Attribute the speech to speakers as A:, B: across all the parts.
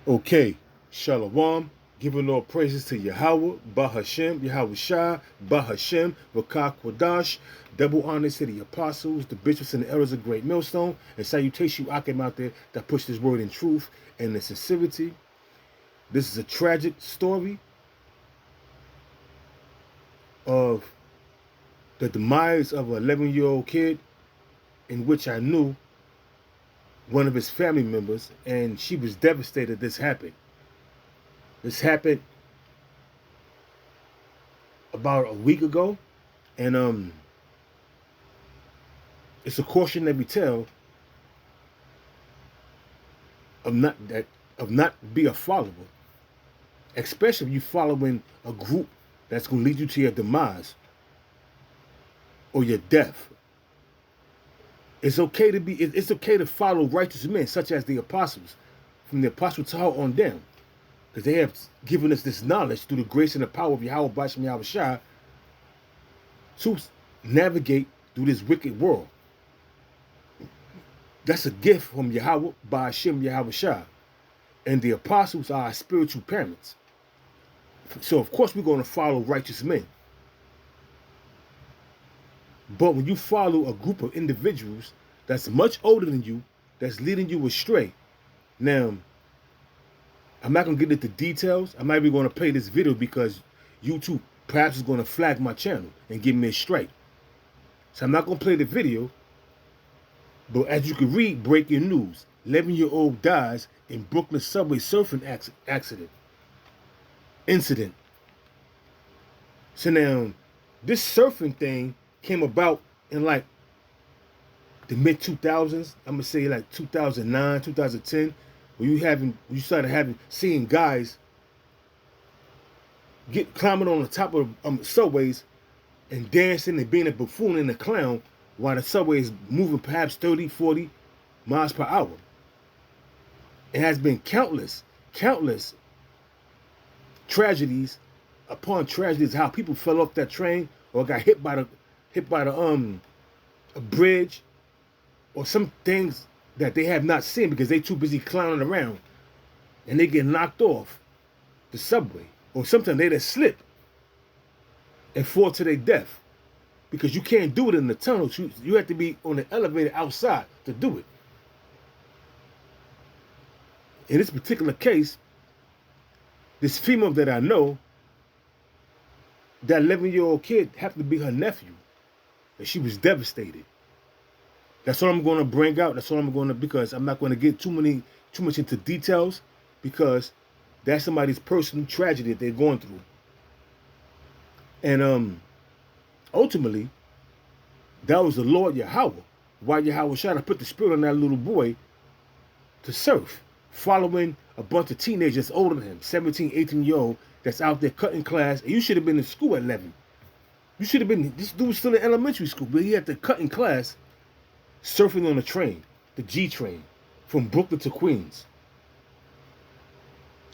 A: Okay, Shalom, giving all praises to Yahweh, Bahashem, Yahweh Shah, Bahashem, Rakak Wadash, double honors to the apostles, the bishops, and the elders of Great Millstone, and salutation you Akim out there that push this word in truth and in sincerity. This is a tragic story of the demise of an 11-year-old kid in which I knew one of his family members, and she was devastated this happened. This happened about a week ago, and it's a cautionary tale of not be a follower, especially if you following a group that's going to lead you to your demise or your death. It's okay to follow righteous men such as the apostles, from the apostle Tahar on down, because they have given us this knowledge through the grace and the power of Yahweh Bashem Yahweh Shah to navigate through this wicked world. That's a gift from Yahweh Bashem Yahweh Shah, and the apostles are our spiritual parents. So of course we're going to follow righteous men. But when you follow a group of individuals that's much older than you, that's leading you astray. Now, I'm not going to get into details. I'm not even going to play this video because YouTube perhaps is going to flag my channel and give me a strike. So I'm not going to play the video. But as you can read, breaking news. 11-year-old dies in Brooklyn subway surfing incident. So now, this surfing thing came about in like the mid 2000s. I'm gonna say like 2009, 2010, where you started seeing guys climbing on the top of subways and dancing and being a buffoon and a clown while the subway is moving perhaps 30, 40 miles per hour. It has been countless tragedies upon tragedies, how people fell off that train or got hit by a bridge, or some things that they have not seen because they too busy clowning around, and they get knocked off the subway, or sometimes they just slip and fall to their death because you can't do it in the tunnels. You have to be on the elevator outside to do it. In this particular case, this female that I know, that 11-year-old kid happened to be her nephew, and she was devastated. That's all I'm going to bring out. That's all I'm going to, because I'm not going to get too much into details, because that's somebody's personal tragedy that they're going through. And ultimately, that was the Lord Yahweh. Why Yahweh Shah put the spirit on that little boy to surf, following a bunch of teenagers older than him, 17, 18-year-old, that's out there cutting class. And you should have been in school at 11. You should have been, this dude was still in elementary school, but he had to cut in class surfing on a train, the G train, from Brooklyn to Queens.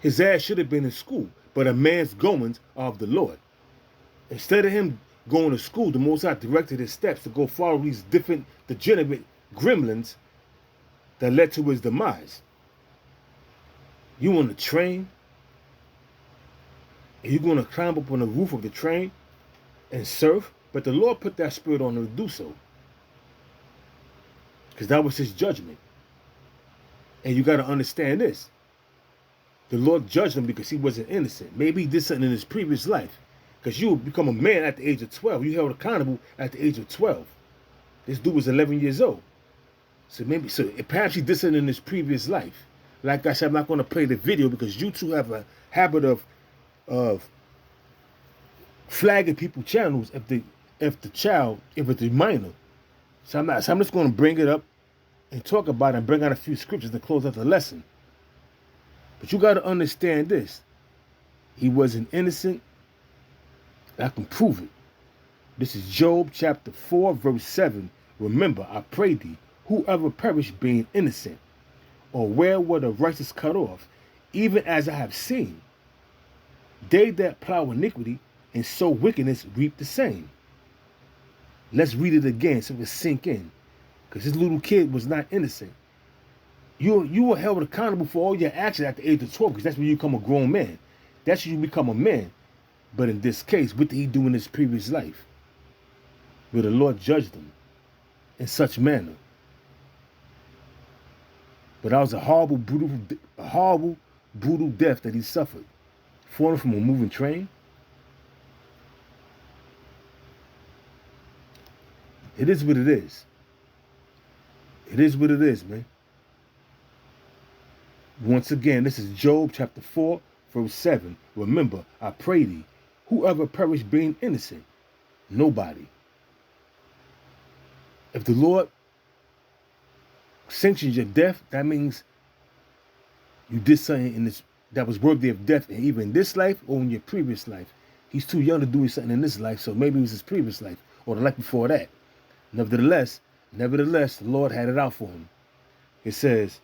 A: His ass should have been in school, but a man's goings are of the Lord. Instead of him going to school, the Most High directed his steps to go follow these different degenerate gremlins that led to his demise. You on the train, and you're going to climb up on the roof of the train and surf, but the Lord put that spirit on him to do so, because that was his judgment. And you got to understand this. The Lord judged him because he wasn't innocent. Maybe he did something in his previous life, because you become a man at the age of 12. You held accountable at the age of 12. This dude was 11 years old. So perhaps he did something in his previous life. Like I said, I'm not going to play the video because YouTube have a habit of flagging people's channels if it's a minor. So I'm just going to bring it up and talk about it and bring out a few scriptures to close out the lesson. But you got to understand this. He wasn't innocent. I can prove it. This is Job chapter 4, verse 7. Remember, I pray thee, whoever perished being innocent, or where were the righteous cut off, even as I have seen. They that plow iniquity and sow wickedness reap the same. Let's read it again so it sink in, because this little kid was not innocent. You are held accountable for all your actions at the age of 12, because that's when you become a grown man. That's when you become a man. But in this case, what did he do in his previous life? Where the Lord judged him in such manner. But that was a horrible, brutal death that he suffered. Falling from a moving train. It is what it is. It is what it is, man. Once again, this is Job chapter 4, verse 7. Remember, I pray thee, whoever perished being innocent? Nobody. If the Lord sanctions your death, that means you did something in this that was worthy of death, and either in this life or in your previous life. He's too young to do something in this life, so maybe it was his previous life or the life before that. Nevertheless, the Lord had it out for him. It says,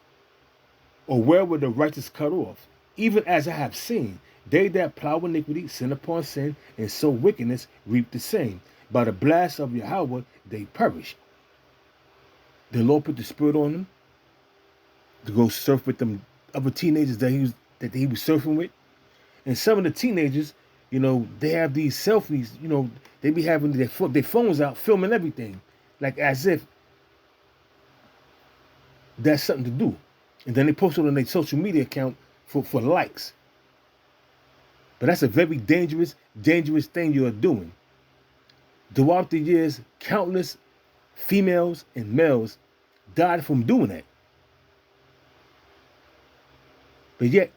A: or where were the righteous cut off? Even as I have seen, they that plow iniquity, sin upon sin, and sow wickedness, reap the same. By the blast of Yahweh, they perish. The Lord put the spirit on them to go surf with them other teenagers that he was surfing with. And some of the teenagers, they have these selfies, they be having their phones out, filming everything, like as if that's something to do. And then they post it on their social media account for likes. But that's a very dangerous thing you are doing. Throughout the years, countless females and males died from doing that. But yet,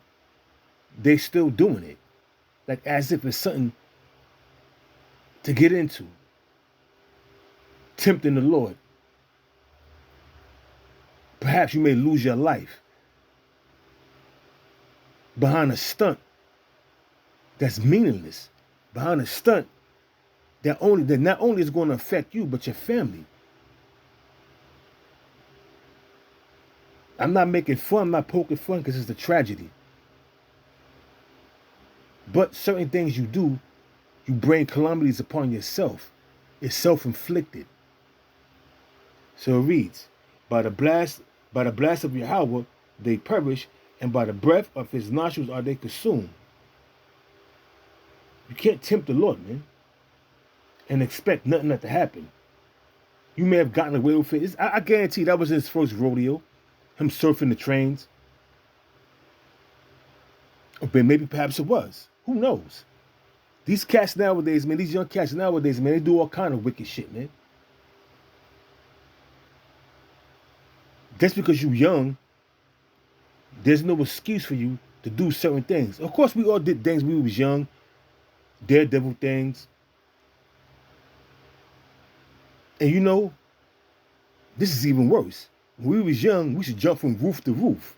A: they still doing it. Like as if it's something to get into. Tempting the Lord. Perhaps you may lose your life behind a stunt that's meaningless. Behind a stunt that not only is going to affect you, but your family. I'm not making fun, I'm not poking fun, because it's a tragedy. But certain things you do, you bring calamities upon yourself. It's self-inflicted. So it reads, by the blast of Yahweh they perish, and by the breath of his nostrils are they consumed. You can't tempt the Lord, man, and expect nothing to happen. You may have gotten away with it. I guarantee that was his first rodeo. Him surfing the trains. But maybe perhaps it was. Who knows? These cats nowadays, man, these young cats nowadays, man, they do all kind of wicked shit, man. Just because you're young, there's no excuse for you to do certain things. Of course, we all did things when we was young. Daredevil things. And this is even worse. When we was young, we should jump from roof to roof.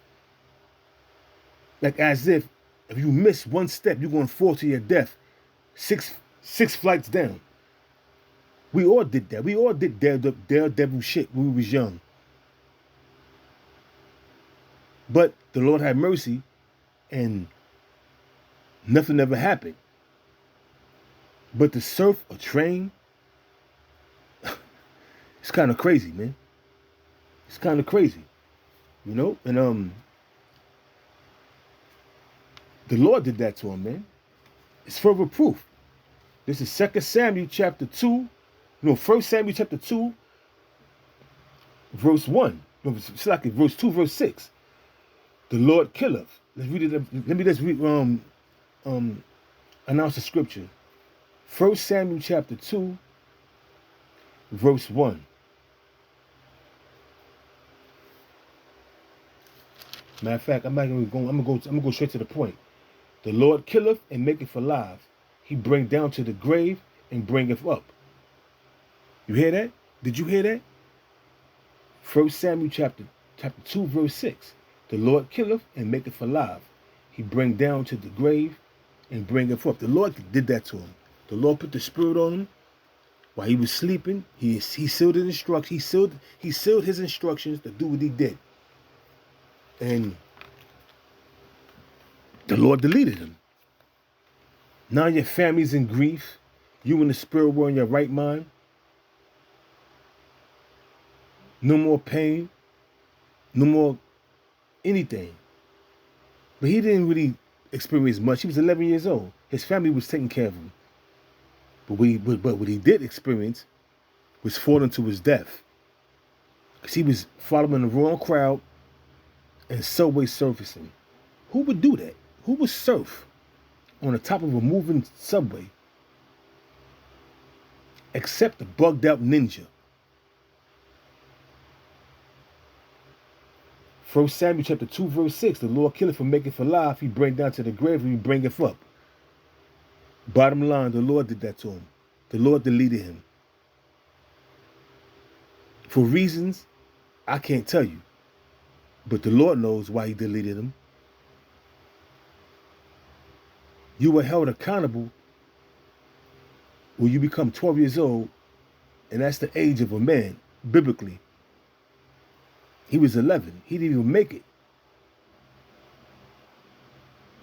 A: Like as if you miss one step, you're going to fall to your death. Six flights down. We all did that. We all did daredevil shit when we was young. But the Lord had mercy and nothing ever happened. But to surf a train, it's kind of crazy, man. It's kind of crazy, And the Lord did that to him, man. It's further proof. This is 2 Samuel chapter 2. 1 Samuel chapter 2, verse 1. No, it's like verse 2, verse 6. The Lord killeth. Let's read it. Let me just announce the scripture. 1 Samuel chapter 2, verse 1. Matter of fact, I'm gonna go straight to the point. The Lord killeth and maketh alive. He bring down to the grave and bringeth up. You hear that? Did you hear that? 1 Samuel chapter 2, verse 6. The Lord killeth and maketh alive. He bring down to the grave and bringeth up. The Lord did that to him. The Lord put the spirit on him while he was sleeping. He sealed his instructions. He sealed his instructions to do what he did. And the Lord deleted him. Now your family's in grief. You in the spirit world in your right mind. No more pain. No more anything. But he didn't really experience much. He was 11 years old. His family was taking care of him. But what he did experience was falling to his death. Because he was following the wrong crowd and subway surfacing. Who would do that? Who would surf on the top of a moving subway except a bugged out ninja? 1 Samuel chapter 2 verse 6, the Lord killeth and maketh alive, he bring down to the grave and he bringeth up. Bottom line, the Lord did that to him. The Lord deleted him. For reasons I can't tell you. But the Lord knows why he deleted him. You were held accountable when you become 12 years old, and that's the age of a man, biblically. He was 11. He didn't even make it.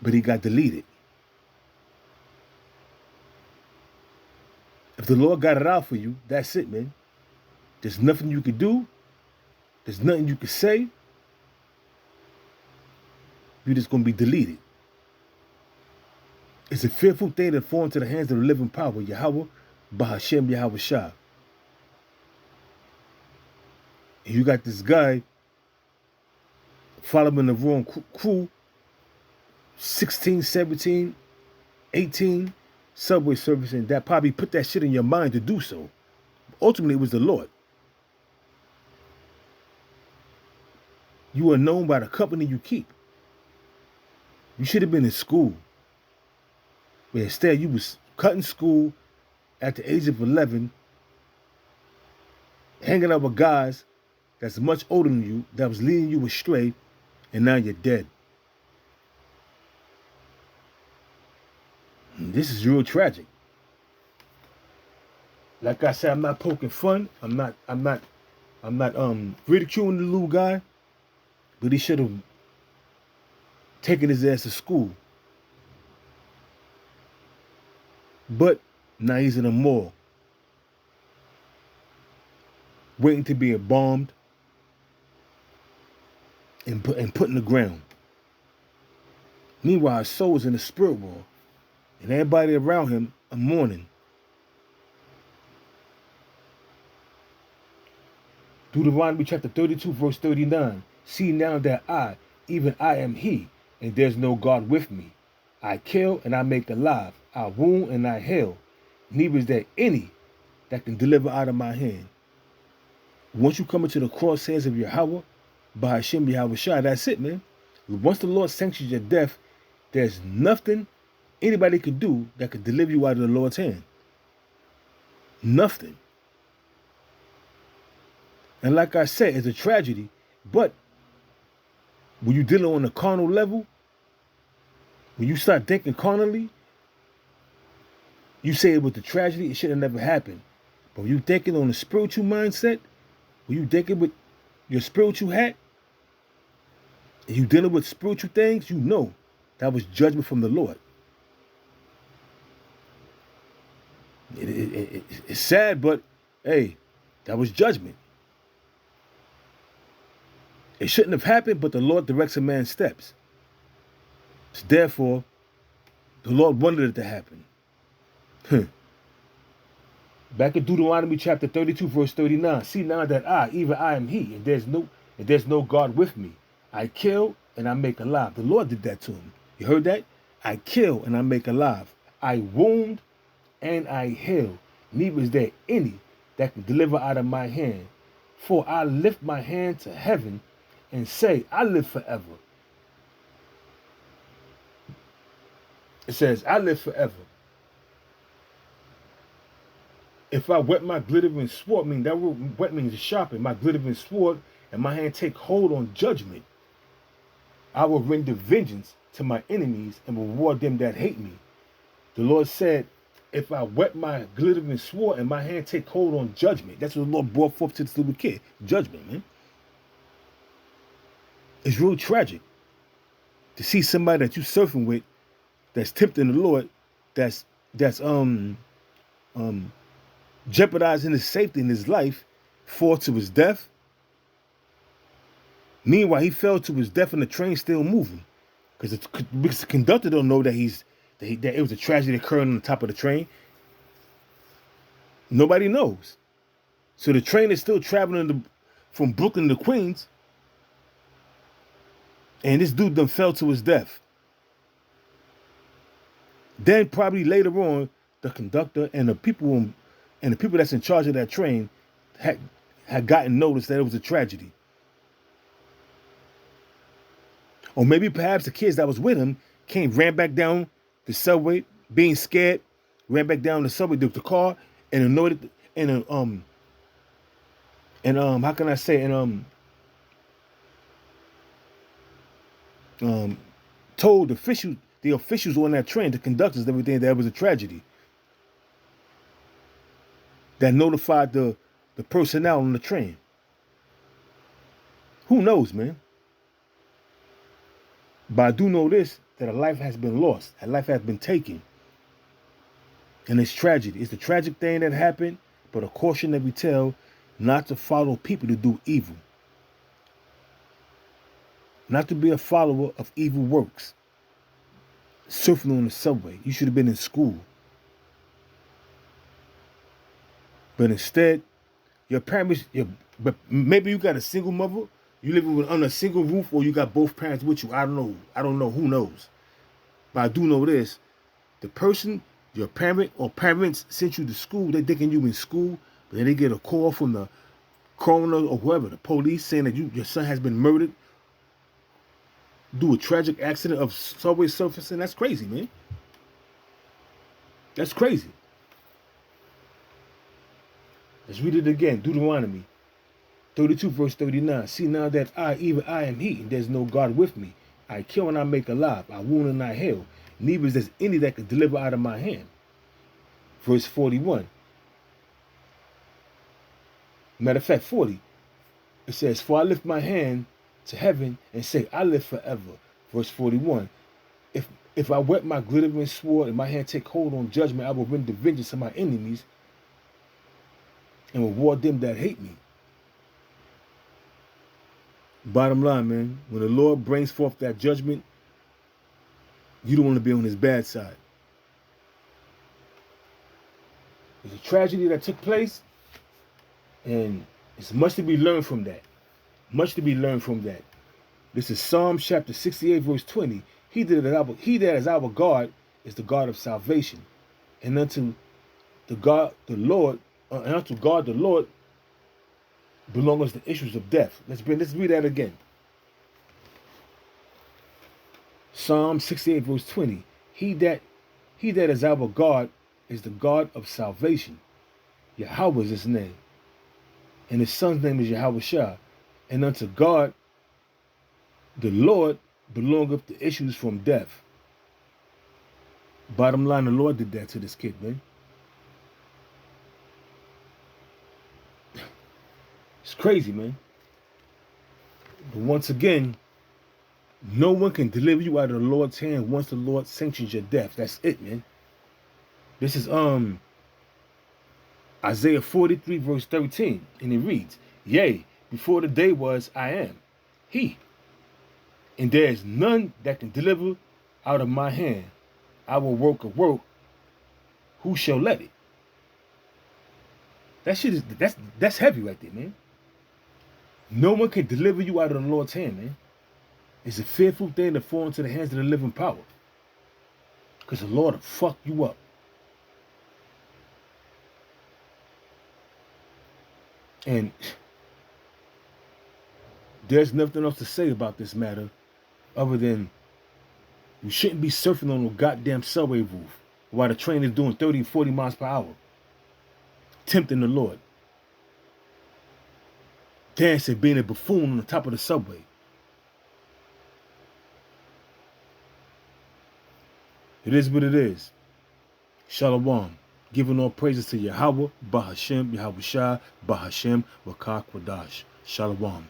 A: But he got deleted. If the Lord got it out for you, that's it, man. There's nothing you can do. There's nothing you can say. You're just going to be deleted. It's a fearful thing to fall into the hands of the living power, Yahweh, Bahashem Yahweh Shah. And you got this guy following the wrong crew, 16, 17, 18, subway service, and that probably put that shit in your mind to do so. Ultimately, it was the Lord. You are known by the company you keep. You should have been in school. But instead, you was cutting school at the age of 11, hanging out with guys that's much older than you, that was leading you astray, and now you're dead. And this is real tragic. Like I said, I'm not poking fun. I'm not ridiculing the little guy, but he should have taken his ass to school. But now he's in a mall, waiting to be embalmed and put in the ground. Meanwhile, his soul is in the spirit world, and everybody around him are mourning. Deuteronomy chapter 32, verse 39. See now that I, even I am he, and there's no God with me. I kill and I make alive. I wound and I heal. Neither is there any that can deliver out of my hand. Once you come into the crosshairs of Yahweh, Bahashem Yahweh Shah, that's it, man. Once the Lord sanctions your death, there's nothing anybody could do that could deliver you out of the Lord's hand. Nothing. And like I said, it's a tragedy, but when you're dealing on a carnal level, when you start thinking carnally, you say it was a tragedy, it should have never happened. But when you thinking on a spiritual mindset, when you thinking with your spiritual hat, and you dealing with spiritual things, you know that was judgment from the Lord. It's sad, but hey, that was judgment. It shouldn't have happened, but the Lord directs a man's steps. So therefore, the Lord wanted it to happen. Back in Deuteronomy chapter 32, verse 39. See now that I, even I am he, and there's no God with me. I kill and I make alive. The Lord did that to him. You heard that? I kill and I make alive. I wound and I heal. Neither is there any that can deliver out of my hand. For I lift my hand to heaven and say, I live forever. It says, I live forever. If I wet my glittering sword, I mean that word wet means sharpen, my glittering sword, and my hand take hold on judgment, I will render vengeance to my enemies and reward them that hate me. The Lord said, if I wet my glittering sword and my hand take hold on judgment, that's what the Lord brought forth to this little kid. Judgment, man. It's real tragic to see somebody that you surfing with that's tempting the Lord, that's jeopardizing his safety in his life, fall to his death. Meanwhile, he fell to his death and the train's still moving. Because the conductor don't know that that it was a tragedy occurring on the top of the train. Nobody knows. So the train is still traveling from Brooklyn to Queens. And this dude then fell to his death. Then probably later on, the conductor and the people that's in charge of that train had gotten notice that it was a tragedy. Or maybe perhaps the kids that was with him ran back down the subway, being scared, ran back down the subway, the car, and annoyed how can I say, told the officials on that train, the conductors and everything, that it was a tragedy. That notified the personnel on the train. Who knows, man? But I do know this, that a life has been lost. A life has been taken. And it's tragedy. It's the tragic thing that happened, but a caution that we tell not to follow people to do evil. Not to be a follower of evil works. Surfing on the subway. You should have been in school. But instead, your parents, but maybe you got a single mother, you live under a single roof, or you got both parents with you. I don't know. Who knows? But I do know this. The person, your parent or parents sent you to school, they're thinking you in school, but then they get a call from the coroner or whoever, the police, saying that your son has been murdered due to a tragic accident of subway surfacing. That's crazy, man. That's crazy. Let's read it again. Deuteronomy 32 verse 39. See now that even I am he, and there's no God with me. I kill and I make alive. I wound and I heal. Neither is there any that can deliver out of my hand. Verse 41. Matter of fact, 40. It says, for I lift my hand to heaven and say, I live forever. Verse 41. If I wet my glittering sword and my hand take hold on judgment, I will render vengeance to my enemies and reward them that hate me. Bottom line, man, when the Lord brings forth that judgment, you don't want to be on his bad side. There's a tragedy that took place, and it's much to be learned from that. Much to be learned from that. This is Psalm chapter 68, verse 20. He that is our God is the God of salvation. And unto God the Lord belongs the issues of death. Let's read that again. Psalm 68, verse 20. He that is our God is the God of salvation. Yahweh is his name. And his son's name is Yahweh. And unto God, the Lord, belongeth the issues from death. Bottom line, the Lord did that to this kid, man. It's crazy, man. But once again, no one can deliver you out of the Lord's hand once the Lord sanctions your death. That's it, man. This is Isaiah 43, verse 13. And it reads, yea, before the day was, I am he. And there is none that can deliver out of my hand. I will work a work. Who shall let it? That shit that's heavy right there, man. No one can deliver you out of the Lord's hand, man. It's a fearful thing to fall into the hands of the living power. Because the Lord will fuck you up. And there's nothing else to say about this matter other than you shouldn't be surfing on a goddamn subway roof while the train is doing 30, 40 miles per hour. Tempting the Lord. Dancing, being a buffoon on the top of the subway. It is what it is. Shalom. Giving all praises to Yahweh, Bahashem, Yahweh Shah, Bahashem, Wakak Wadash. Shalom.